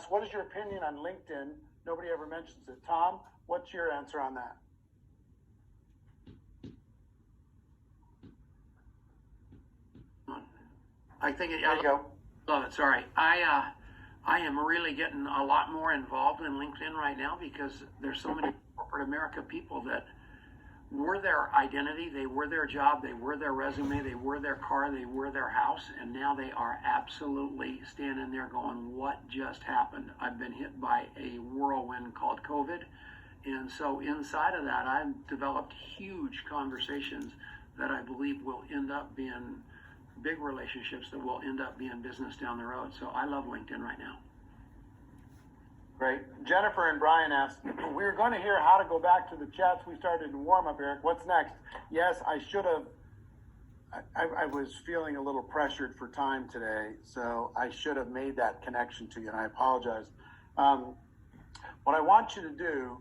what is your opinion on LinkedIn? Nobody ever mentions it. Tom, what's your answer on that? I think it, There you go. Love it. Sorry. I am really getting a lot more involved in LinkedIn right now because there's so many corporate America people that were their identity, they were their job, they were their resume, they were their car, they were their house, and now they are absolutely standing there going, what just happened? I've been hit by a whirlwind called COVID. And so inside of that, I've developed huge conversations that I believe will end up being big relationships that will end up being business down the road. So I love LinkedIn right now. Great. Jennifer and Brian asked, we were going to hear how to go back to the chats we started in warm up, Eric. What's next? Yes, I should have. I was feeling a little pressured for time today, so I should have made that connection to you, and I apologize. What I want you to do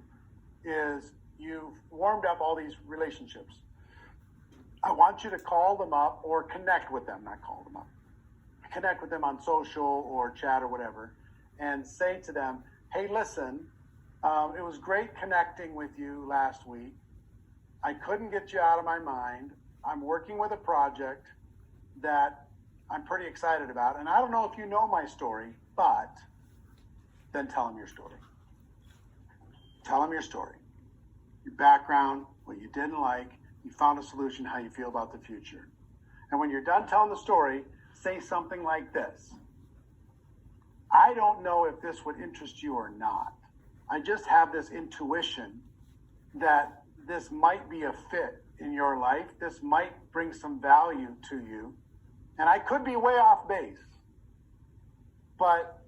is you've warmed up all these relationships. I want you to call them up or connect with them, not call them up. Connect with them on social or chat or whatever, and say to them, hey, listen, it was great connecting with you last week. I couldn't get you out of my mind. I'm working with a project that I'm pretty excited about. And I don't know if you know my story, but then tell them your story. Tell them your story, your background, what you didn't like, you found a solution, how you feel about the future. And when you're done telling the story, say something like this. I don't know if this would interest you or not. I just have this intuition that this might be a fit in your life. This might bring some value to you. And I could be way off base. But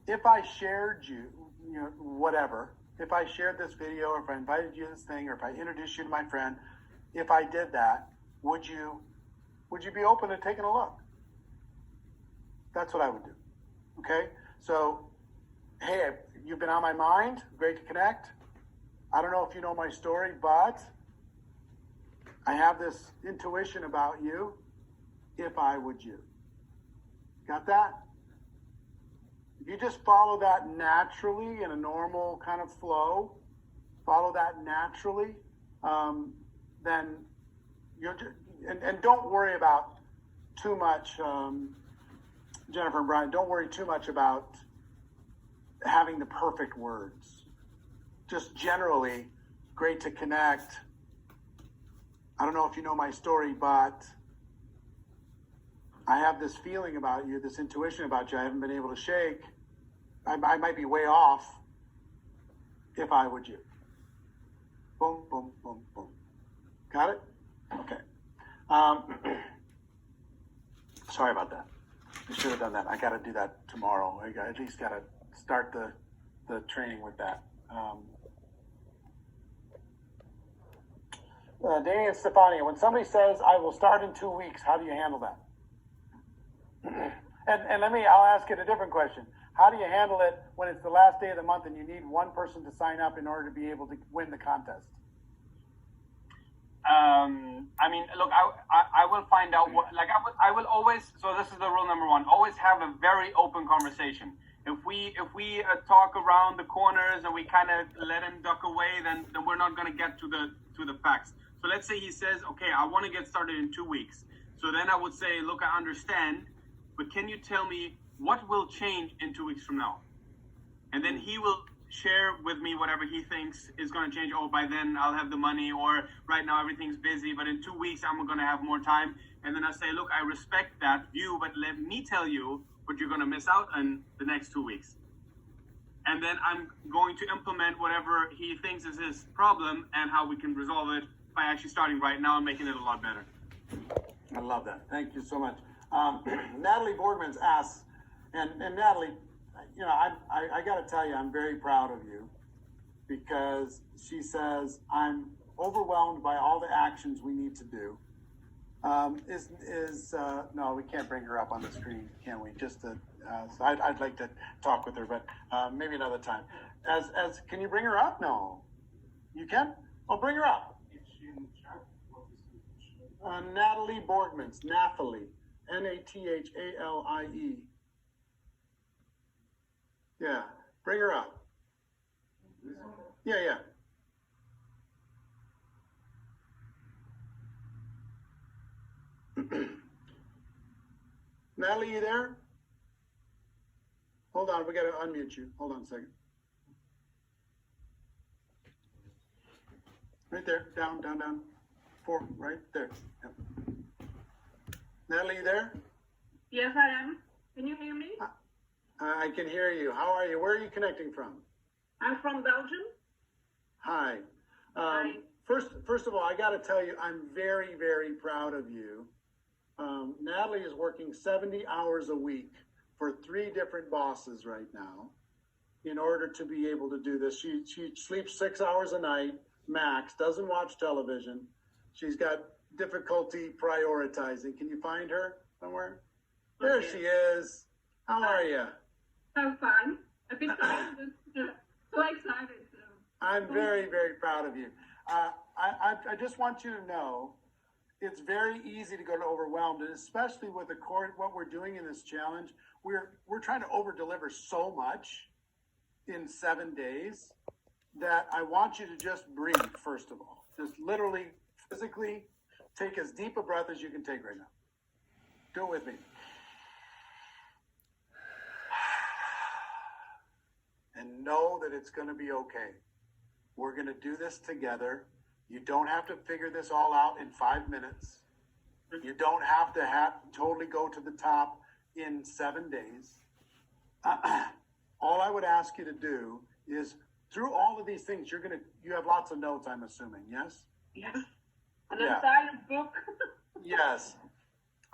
if I shared you, whatever, if I shared this video, or if I invited you to this thing, or if I introduced you to my friend, if I did that, would you be open to taking a look? That's what I would do. Okay? So, hey, you've been on my mind. Great to connect. I don't know if you know my story, but I have this intuition about you. If I would you. Got that? If you just follow that naturally in a normal kind of flow, follow that naturally, then you're just, and don't worry about too much, Jennifer and Brian, don't worry too much about having the perfect words. Just generally, great to connect. I don't know if you know my story, but I have this feeling about you, this intuition about you I haven't been able to shake. I might be way off. If I would you. Boom, boom, boom, boom. Got it? Okay. Sorry about that. I should have done that. I got to do that tomorrow. I at least got to start the training with that. Danny and Stefania, when somebody says, I will start in 2 weeks, how do you handle that? And I'll ask it a different question. How do you handle it when it's the last day of the month and you need one person to sign up in order to be able to win the contest? I mean, look, I will find out what, like, I will always, so this is the rule number one, always have a very open conversation. If we talk around the corners and we kind of let him duck away, then we're not going to get to the facts. So let's say he says, okay, I want to get started in 2 weeks. So then I would say, look, I understand, but can you tell me what will change in 2 weeks from now? And then he will share with me whatever he thinks is going to change. Oh, by then I'll have the money, or right now everything's busy, but in 2 weeks I'm going to have more time. And then I say, look, I respect that view, but let me tell you what you're going to miss out on the next 2 weeks. And then I'm going to implement whatever he thinks is his problem and how we can resolve it by actually starting right now and making it a lot better. I love that. Thank you so much. Natalie Boardman asks, and Natalie, you know, I got to tell you, I'm very proud of you, because she says, I'm overwhelmed by all the actions we need to do. No, we can't bring her up on the screen, can we? Just to, so I'd like to talk with her, but maybe another time. Can you bring her up? No, you can. Oh, bring her up. Natalie Borgmans, Nathalie, Nathalie. Yeah, bring her up. Yeah. Natalie, you there? Hold on, we gotta unmute you. Hold on a second. Right there, down. 4, right there. Yep. Natalie, you there? Yes, I am. Can you hear me? I can hear you. How are you? Where are you connecting from? I'm from Belgium. Hi. Hi. First of all, I got to tell you, I'm very, very proud of you. Natalie is working 70 hours a week for 3 different bosses right now in order to be able to do this. She sleeps 6 hours a night, max, doesn't watch television. She's got difficulty prioritizing. Can you find her somewhere? There Okay. she is. How are you? I'm fine. A bit tired, but so excited. I'm very, very proud of you. I just want you to know it's very easy to get overwhelmed, and especially with the core, what we're doing in this challenge, we're trying to over deliver so much in 7 days that I want you to just breathe. First of all, just literally, physically, take as deep a breath as you can take right now. Do it with me. And know that it's going to be okay. We're going to do this together. You don't have to figure this all out in 5 minutes. You don't have to totally go to the top in 7 days. All I would ask you to do is, through all of these things, you have lots of notes, I'm assuming, yes? Yes. An Yeah. entire book. Yes.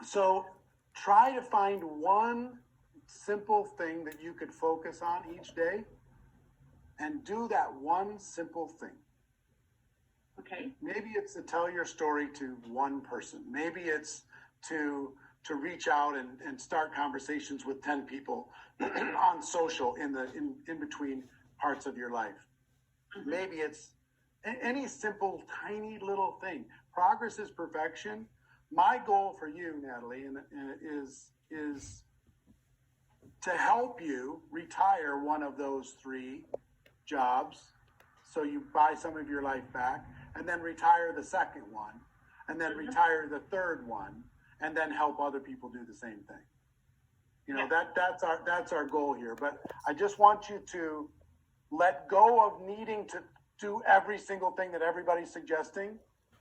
So try to find one simple thing that you could focus on each day and do that one simple thing. Okay. Maybe it's to tell your story to one person. Maybe it's to reach out and start conversations with 10 people on social in between parts of your life. Mm-hmm. Maybe it's any simple, tiny little thing. Progress is perfection. My goal for you, Natalie, is to help you retire one of those 3 jobs, so you buy some of your life back, and then retire the second one, and then retire the third one, and then help other people do the same thing. You know, that's our goal here. But I just want you to let go of needing to do every single thing that everybody's suggesting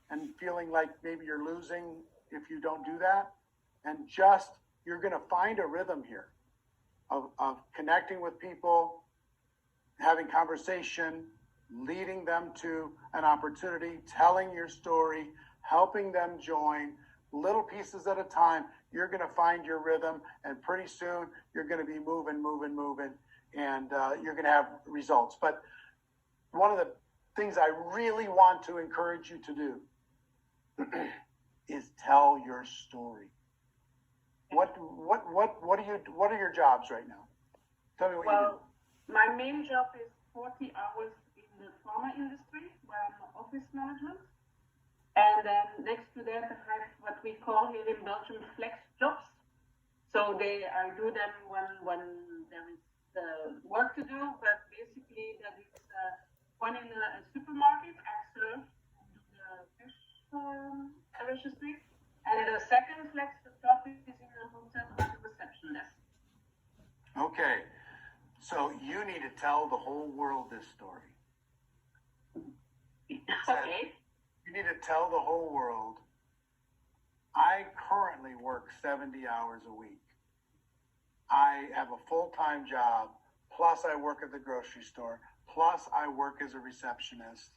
and feeling like maybe you're losing if you don't do that. And just, you're going to find a rhythm here of connecting with people, having conversation, leading them to an opportunity, telling your story, helping them join, little pieces at a time. You're going to find your rhythm, and pretty soon you're going to be moving, and you're going to have results. But one of the things I really want to encourage you to do is tell your story. What are your jobs right now? Tell me what you do. My main job is 40 hours in the pharma industry, where I'm office management. And then next to that, I have what we call here in Belgium flex jobs. So I do them when there is work to do, but basically that is one in a supermarket. I serve the fish registry, and the second flex job is in a hotel at the reception desk. Okay, so you need to tell the whole world this story. Okay. You need to tell the whole world, I currently work 70 hours a week. I have a full-time job, plus I work at the grocery store, plus I work as a receptionist.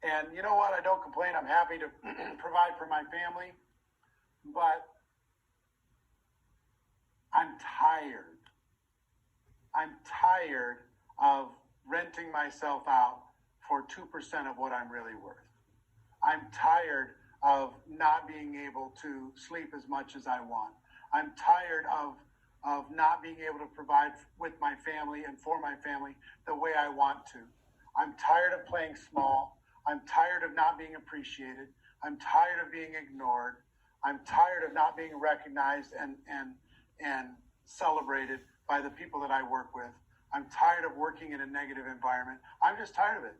And you know what? I don't complain. I'm happy to provide for my family, but I'm tired. I'm tired of renting myself out for 2% of what I'm really worth. I'm tired of not being able to sleep as much as I want. I'm tired of not being able to provide with my family and for my family the way I want to. I'm tired of playing small. I'm tired of not being appreciated. I'm tired of being ignored. I'm tired of not being recognized and celebrated by the people that I work with. I'm tired of working in a negative environment. I'm just tired of it.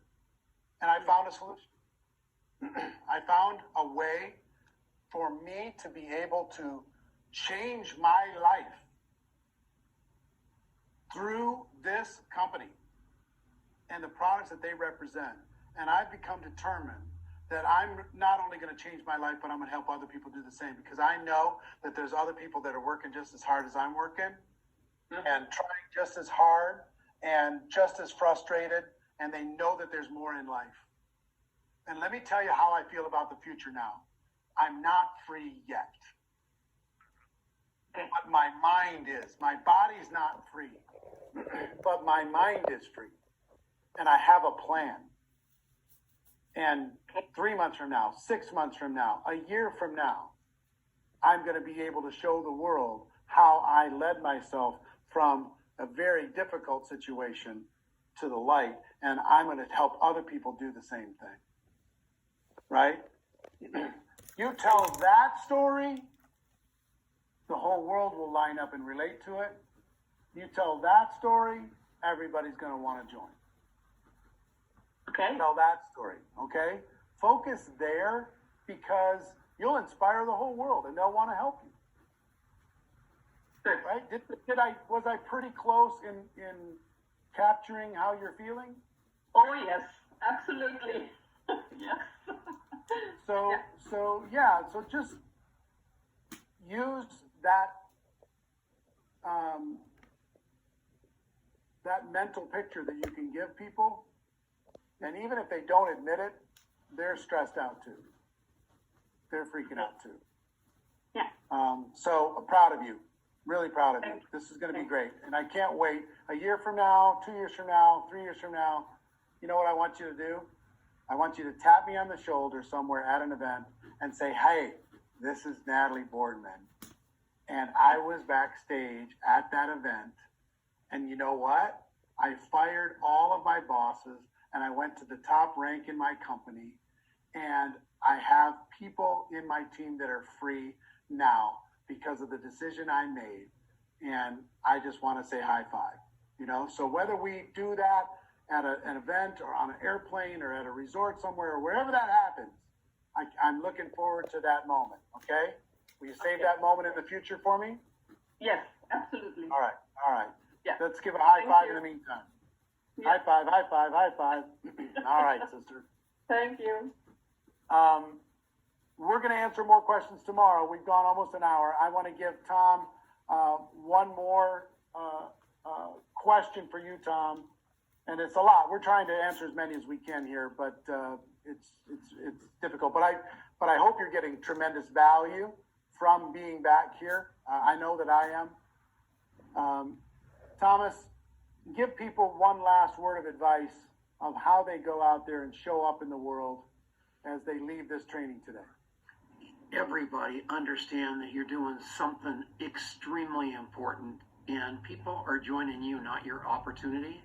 And I found a solution. I found a way for me to be able to change my life through this company and the products that they represent. And I've become determined that I'm not only going to change my life, but I'm going to help other people do the same, because I know that there's other people that are working just as hard as I'm working and trying just as hard and just as frustrated, and they know that there's more in life. And let me tell you how I feel about the future now. I'm not free yet. But my mind is. My body's not free. But my mind is free. And I have a plan. And 3 months from now, 6 months from now, a year from now, I'm going to be able to show the world how I led myself from a very difficult situation to the light. And I'm going to help other people do the same thing. Right? You tell that story, the whole world will line up and relate to it. You tell that story, everybody's going to want to join. Okay. Tell that story, okay? Focus there, because you'll inspire the whole world and they'll want to help you. Good. Right? Was I pretty close in capturing how you're feeling? Oh yes, absolutely. Yes. So just use that that mental picture that you can give people, and even if they don't admit it, they're stressed out too. They're freaking out too. Yeah. So I'm proud of you. Really proud of you. This is going to be great, and I can't wait. A year from now, 2 years from now, 3 years from now, you know what I want you to do? I want you to tap me on the shoulder somewhere at an event and say, hey, this is Natalie Boardman. And I was backstage at that event. And you know what? I fired all of my bosses and I went to the top rank in my company. And I have people in my team that are free now because of the decision I made. And I just want to say high five. So whether we do that at an event or on an airplane or at a resort somewhere or wherever that happens, I'm looking forward to that moment, okay? Will you save that moment in the future for me? Yes, absolutely. All right. Yeah. Let's give a high Thank five you. in the meantime. Yeah. High five. All right, sister. Thank you. We're going to answer more questions tomorrow. We've gone almost an hour. I want to give Tom one more question for you, Tom. And it's a lot. We're trying to answer as many as we can here, but it's difficult. But I hope you're getting tremendous value from being back here. I know that I am. Thomas, give people one last word of advice of how they go out there and show up in the world as they leave this training today. Everybody understand that you're doing something extremely important, and people are joining you, not your opportunity.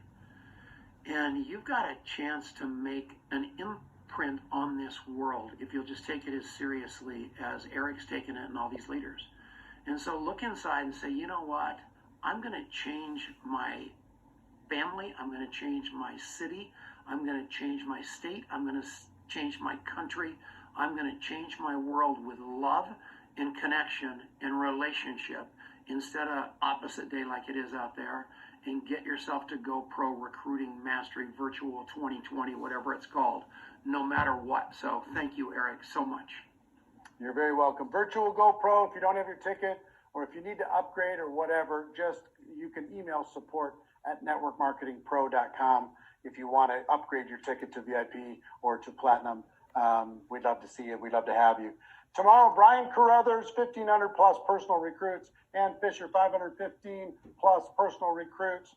And you've got a chance to make an imprint on this world if you'll just take it as seriously as Eric's taken it and all these leaders. And so look inside and say, you know what? I'm going to change my family. I'm going to change my city. I'm going to change my state. I'm going to change my country. I'm going to change my world with love and connection and relationship instead of opposite day like it is out there. And get yourself to GoPro Recruiting Mastery Virtual 2020, whatever it's called, no matter what. So thank you, Eric, so much. You're very welcome. Virtual GoPro, if you don't have your ticket or if you need to upgrade or whatever, you can email support@networkmarketingpro.com if you want to upgrade your ticket to VIP or to Platinum. We'd love to see you. We'd love to have you. Tomorrow, Brian Carruthers, 1,500 plus personal recruits, and Fisher, 515 plus personal recruits.